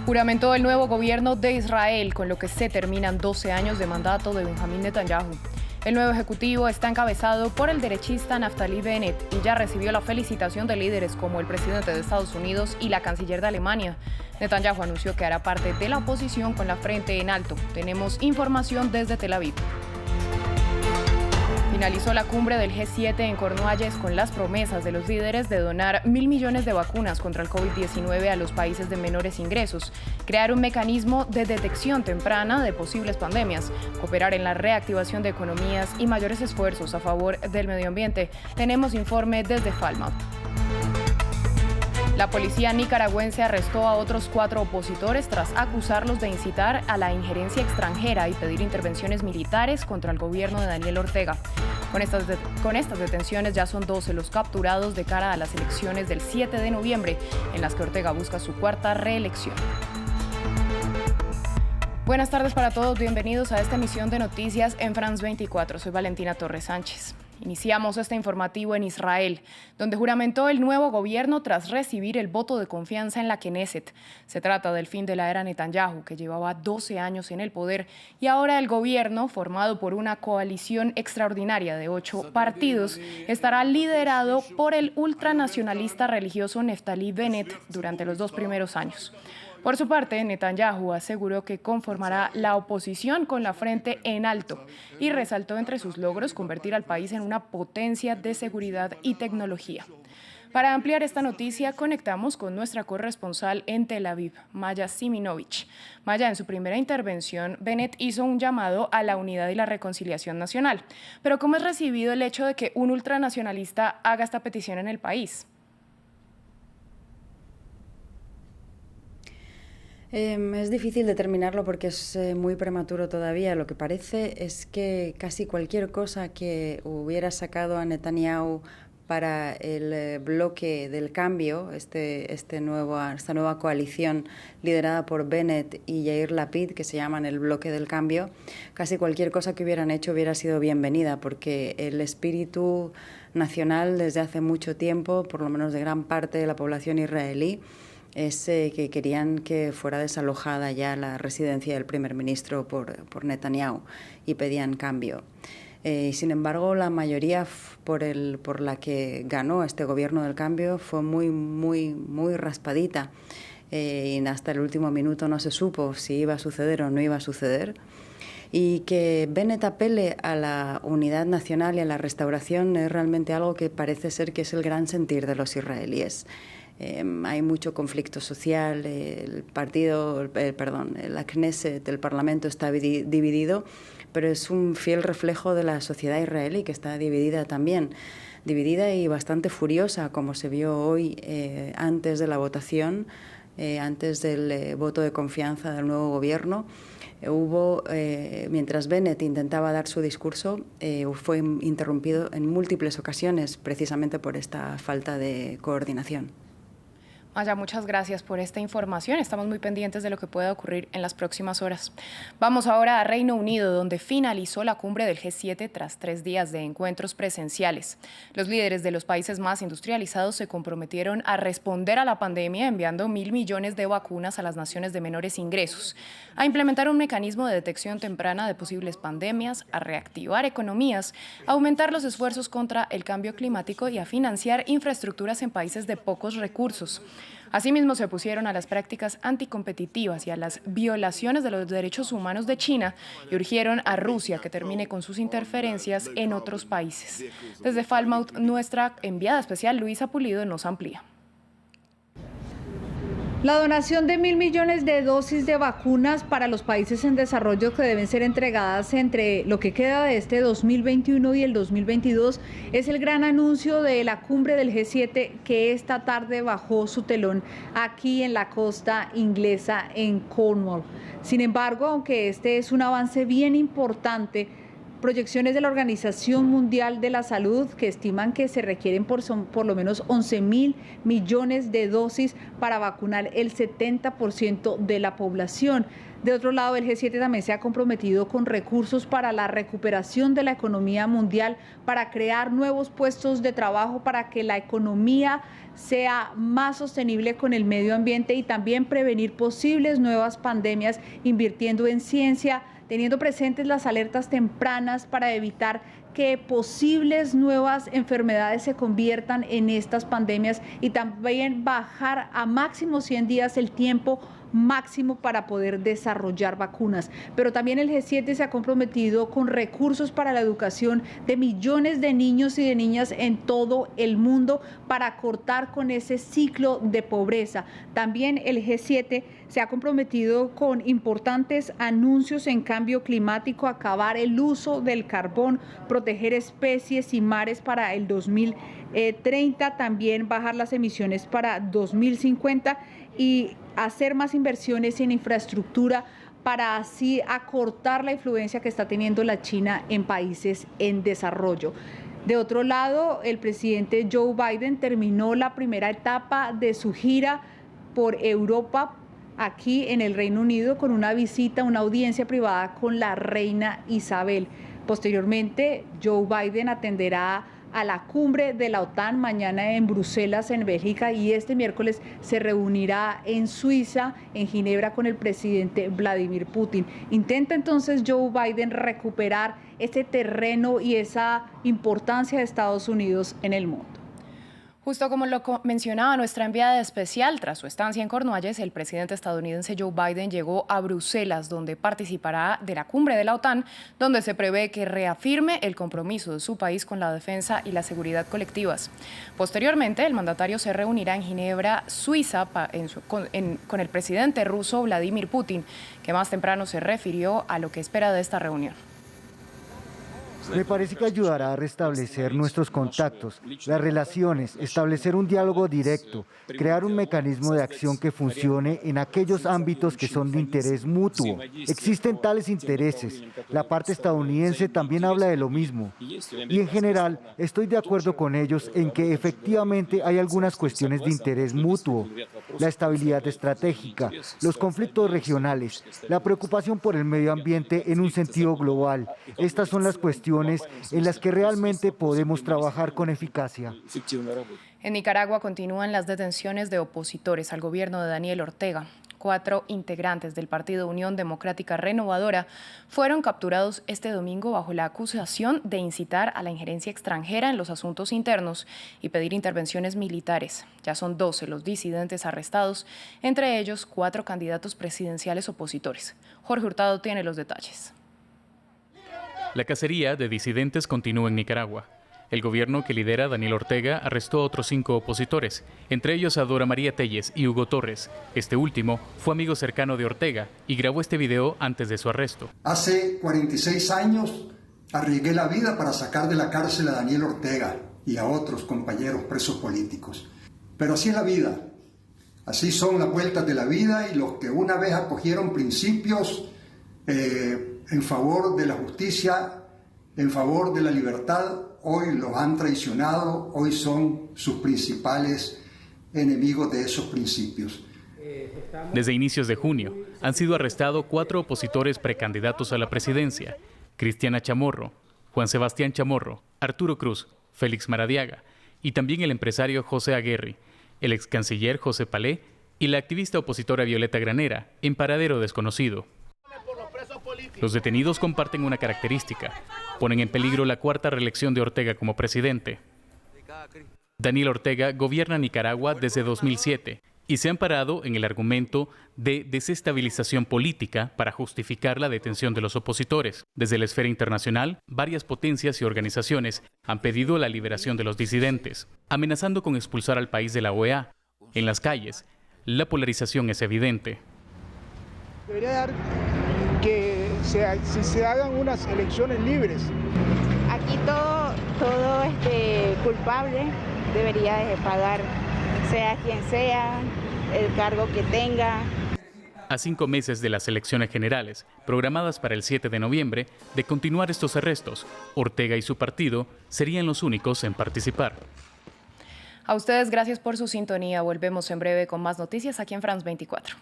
Juramentó el nuevo gobierno de Israel, con lo que se terminan 12 años de mandato de Benjamín Netanyahu. El nuevo ejecutivo está encabezado por el derechista Naftali Bennett y ya recibió la felicitación de líderes como el presidente de Estados Unidos y la canciller de Alemania. Netanyahu anunció que hará parte de la oposición con la frente en alto. Tenemos información desde Tel Aviv. Finalizó la cumbre del G7 en Cornualles con las promesas de los líderes de donar 1.000 millones de vacunas contra el COVID-19 a los países de menores ingresos, crear un mecanismo de detección temprana de posibles pandemias, cooperar en la reactivación de economías y mayores esfuerzos a favor del medio ambiente. Tenemos informe desde Falmouth. La policía nicaragüense arrestó a otros 4 opositores tras acusarlos de incitar a la injerencia extranjera y pedir intervenciones militares contra el gobierno de Daniel Ortega. Con estas detenciones ya son 12 los capturados de cara a las elecciones del 7 de noviembre, en las que Ortega busca su 4ª reelección. Buenas tardes para todos, bienvenidos a esta emisión de noticias en France 24. Soy Valentina Torres Sánchez. Iniciamos este informativo en Israel, donde juramentó el nuevo gobierno tras recibir el voto de confianza en la Knesset. Se trata del fin de la era Netanyahu, que llevaba 12 años en el poder, y ahora el gobierno, formado por una coalición extraordinaria de 8 partidos, estará liderado por el ultranacionalista religioso Naftali Bennett durante los 2 primeros años. Por su parte, Netanyahu aseguró que conformará la oposición con la frente en alto y resaltó entre sus logros convertir al país en una potencia de seguridad y tecnología. Para ampliar esta noticia, conectamos con nuestra corresponsal en Tel Aviv, Maya Siminovich. Maya, en su primera intervención, Bennett hizo un llamado a la unidad y la reconciliación nacional. Pero ¿cómo es recibido el hecho de que un ultranacionalista haga esta petición en el país? Es difícil determinarlo porque es muy prematuro todavía. Lo que parece es que casi cualquier cosa que hubiera sacado a Netanyahu para el bloque del cambio, esta nueva coalición liderada por Bennett y Yair Lapid, que se llaman el bloque del cambio, casi cualquier cosa que hubieran hecho hubiera sido bienvenida, porque el espíritu nacional desde hace mucho tiempo, por lo menos de gran parte de la población israelí, es que querían que fuera desalojada ya la residencia del primer ministro por Netanyahu y pedían cambio. Sin embargo, la mayoría por la que ganó este gobierno del cambio fue muy raspadita y hasta el último minuto no se supo si iba a suceder o no iba a suceder. Y que Bennett apele a la unidad nacional y a la restauración es realmente algo que parece ser que es el gran sentir de los israelíes. Hay mucho conflicto social, la Knesset, el Parlamento está dividido, pero es un fiel reflejo de la sociedad israelí, que está dividida también, dividida y bastante furiosa, como se vio hoy antes de la votación, antes del voto de confianza del nuevo gobierno. Mientras Bennett intentaba dar su discurso, fue interrumpido en múltiples ocasiones precisamente por esta falta de coordinación. Maya, muchas gracias por esta información. Estamos muy pendientes de lo que pueda ocurrir en las próximas horas. Vamos ahora a Reino Unido, donde finalizó la cumbre del G7 tras 3 días de encuentros presenciales. Los líderes de los países más industrializados se comprometieron a responder a la pandemia enviando 1.000 millones de vacunas a las naciones de menores ingresos, a implementar un mecanismo de detección temprana de posibles pandemias, a reactivar economías, a aumentar los esfuerzos contra el cambio climático y a financiar infraestructuras en países de pocos recursos. Asimismo, se opusieron a las prácticas anticompetitivas y a las violaciones de los derechos humanos de China y urgieron a Rusia que termine con sus interferencias en otros países. Desde Falmouth, nuestra enviada especial Luisa Pulido nos amplía. La donación de 1.000 millones de dosis de vacunas para los países en desarrollo que deben ser entregadas entre lo que queda de este 2021 y el 2022 es el gran anuncio de la cumbre del G7 que esta tarde bajó su telón aquí en la costa inglesa en Cornwall. Sin embargo, aunque este es un avance bien importante, proyecciones de la Organización Mundial de la Salud que estiman que se requieren por lo menos 11.000 millones de dosis para vacunar el 70% de la población. De otro lado, el G7 también se ha comprometido con recursos para la recuperación de la economía mundial, para crear nuevos puestos de trabajo, para que la economía sea más sostenible con el medio ambiente y también prevenir posibles nuevas pandemias, invirtiendo en ciencia, teniendo presentes las alertas tempranas para evitar que posibles nuevas enfermedades se conviertan en estas pandemias y también bajar a máximo 100 días el tiempo máximo para poder desarrollar vacunas. Pero también el G7 se ha comprometido con recursos para la educación de millones de niños y de niñas en todo el mundo para cortar con ese ciclo de pobreza. También el G7 se ha comprometido con importantes anuncios en cambio climático, acabar el uso del carbón, proteger especies y mares para el 2030, también bajar las emisiones para 2050 y hacer más inversiones en infraestructura para así acortar la influencia que está teniendo la China en países en desarrollo. De otro lado, el presidente Joe Biden terminó la primera etapa de su gira por Europa, aquí en el Reino Unido, con una visita, una audiencia privada con la reina Isabel. Posteriormente, Joe Biden atenderá a la cumbre de la OTAN mañana en Bruselas, en Bélgica, y este miércoles se reunirá en Suiza, en Ginebra, con el presidente Vladimir Putin. Intenta entonces Joe Biden recuperar ese terreno y esa importancia de Estados Unidos en el mundo. Justo como lo mencionaba nuestra enviada especial, tras su estancia en Cornualles, el presidente estadounidense Joe Biden llegó a Bruselas, donde participará de la cumbre de la OTAN, donde se prevé que reafirme el compromiso de su país con la defensa y la seguridad colectivas. Posteriormente, el mandatario se reunirá en Ginebra, Suiza, con el presidente ruso Vladimir Putin, que más temprano se refirió a lo que espera de esta reunión. Me parece que ayudará a restablecer nuestros contactos, las relaciones, establecer un diálogo directo, crear un mecanismo de acción que funcione en aquellos ámbitos que son de interés mutuo. Existen tales intereses. La parte estadounidense también habla de lo mismo. Y en general, estoy de acuerdo con ellos en que efectivamente hay algunas cuestiones de interés mutuo. La estabilidad estratégica, los conflictos regionales, la preocupación por el medio ambiente en un sentido global. Estas son las cuestiones en las que realmente podemos trabajar con eficacia. En Nicaragua continúan las detenciones de opositores al gobierno de Daniel Ortega. 4 integrantes del Partido Unión Democrática Renovadora fueron capturados este domingo bajo la acusación de incitar a la injerencia extranjera en los asuntos internos y pedir intervenciones militares. Ya son 12 los disidentes arrestados, entre ellos 4 candidatos presidenciales opositores. Jorge Hurtado tiene los detalles. La cacería de disidentes continúa en Nicaragua. El gobierno que lidera Daniel Ortega arrestó a otros 5 opositores, entre ellos a Dora María Telles y Hugo Torres. Este último fue amigo cercano de Ortega y grabó este video antes de su arresto. Hace 46 años arriesgué la vida para sacar de la cárcel a Daniel Ortega y a otros compañeros presos políticos. Pero así es la vida. Así son las vueltas de la vida y los que una vez acogieron principios en favor de la justicia, en favor de la libertad, hoy los han traicionado, hoy son sus principales enemigos de esos principios. Desde inicios de junio han sido arrestados 4 opositores precandidatos a la presidencia: Cristiana Chamorro, Juan Sebastián Chamorro, Arturo Cruz, Félix Maradiaga y también el empresario José Aguirre, el ex canciller José Palé y la activista opositora Violeta Granera, en paradero desconocido. Los detenidos comparten una característica: ponen en peligro la 4ª reelección de Ortega como presidente. Daniel Ortega gobierna Nicaragua desde 2007 y se han parado en el argumento de desestabilización política para justificar la detención de los opositores. Desde la esfera internacional, varias potencias y organizaciones han pedido la liberación de los disidentes, amenazando con expulsar al país de la OEA. En las calles, la polarización es evidente. Debería dar que se hagan unas elecciones libres. Aquí todo culpable debería de pagar, sea quien sea, el cargo que tenga. A 5 meses de las elecciones generales, programadas para el 7 de noviembre, de continuar estos arrestos, Ortega y su partido serían los únicos en participar. A ustedes, gracias por su sintonía. Volvemos en breve con más noticias aquí en France 24.